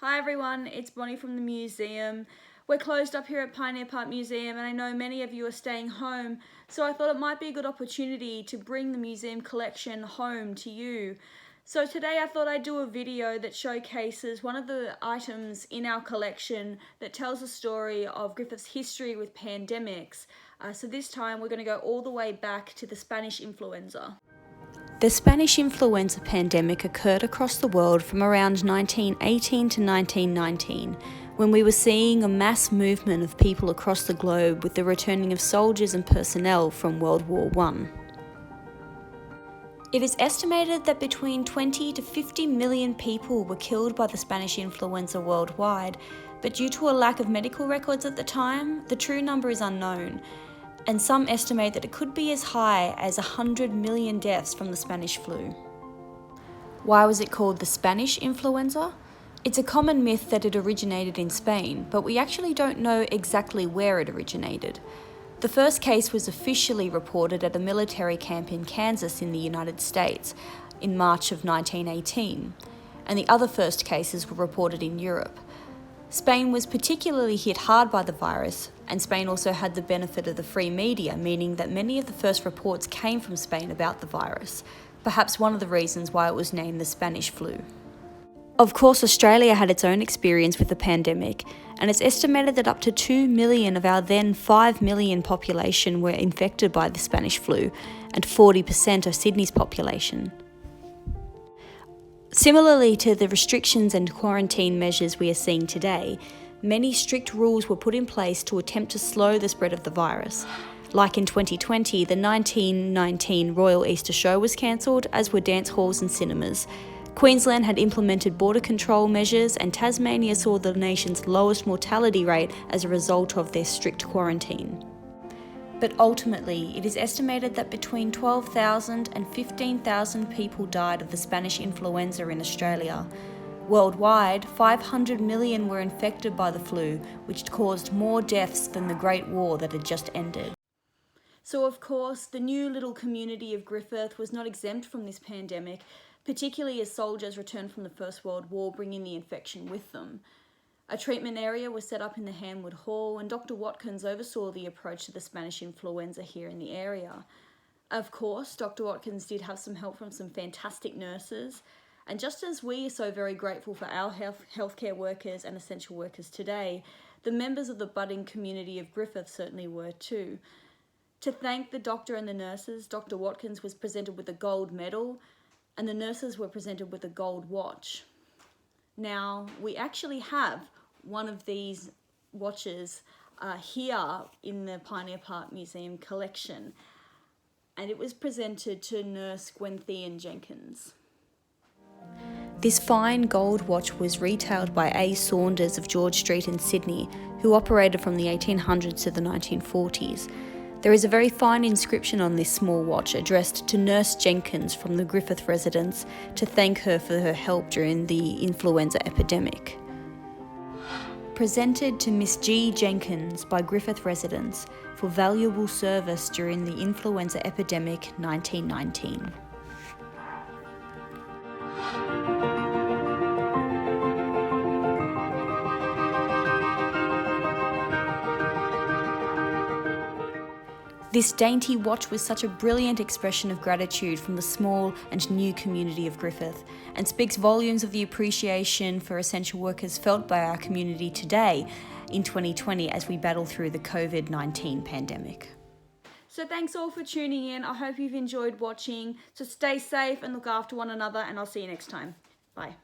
Hi everyone, it's Bonnie from the museum. We're closed up here at Pioneer Park Museum and I know many of you are staying home, so I thought it might be a good opportunity to bring the museum collection home to you. So today I thought I'd do a video that showcases one of the items in our collection that tells the story of Griffith's history with pandemics. So this time we're going to go all the way back to the Spanish influenza. The Spanish influenza pandemic occurred across the world from around 1918 to 1919, when we were seeing a mass movement of people across the globe with the returning of soldiers and personnel from World War I. It is estimated that between 20 to 50 million people were killed by the Spanish influenza worldwide, but due to a lack of medical records at the time, the true number is unknown, and some estimate that it could be as high as 100 million deaths from the Spanish flu. Why was it called the Spanish influenza? It's a common myth that it originated in Spain, but we actually don't know exactly where it originated. The first case was officially reported at a military camp in Kansas in the United States in March of 1918, and the other first cases were reported in Europe. Spain was particularly hit hard by the virus, and Spain also had the benefit of the free media, meaning that many of the first reports came from Spain about the virus, perhaps one of the reasons why it was named the Spanish flu. Of course, Australia had its own experience with the pandemic, and it's estimated that up to 2 million of our then 5 million population were infected by the Spanish flu, and 40% of Sydney's population. Similarly to the restrictions and quarantine measures we are seeing today, many strict rules were put in place to attempt to slow the spread of the virus. Like in 2020, the 1919 Royal Easter Show was cancelled, as were dance halls and cinemas. Queensland had implemented border control measures, and Tasmania saw the nation's lowest mortality rate as a result of their strict quarantine. But ultimately, it is estimated that between 12,000 and 15,000 people died of the Spanish influenza in Australia. Worldwide, 500 million were infected by the flu, which caused more deaths than the Great War that had just ended. So of course, the new little community of Griffith was not exempt from this pandemic, particularly as soldiers returned from the First World War, bringing the infection with them. A treatment area was set up in the Hamwood Hall, and Dr. Watkins oversaw the approach to the Spanish influenza here in the area. Of course, Dr. Watkins did have some help from some fantastic nurses, and just as we are so very grateful for our healthcare workers and essential workers today, the members of the budding community of Griffith certainly were too. To thank the doctor and the nurses, Dr. Watkins was presented with a gold medal, and the nurses were presented with a gold watch. Now, we actually have one of these watches here in the Pioneer Park Museum collection, and it was presented to Nurse Gwentheian Jenkins. This fine gold watch was retailed by A. Saunders of George Street in Sydney, who operated from the 1800s to the 1940s. There is a very fine inscription on this small watch addressed to Nurse Jenkins from the Griffith residence to thank her for her help during the influenza epidemic. Presented to Miss G. Jenkins by Griffith residents for valuable service during the influenza epidemic 1919. This dainty watch was such a brilliant expression of gratitude from the small and new community of Griffith, and speaks volumes of the appreciation for essential workers felt by our community today in 2020 as we battle through the COVID-19 pandemic. So thanks all for tuning in. I hope you've enjoyed watching. So stay safe and look after one another, and I'll see you next time. Bye.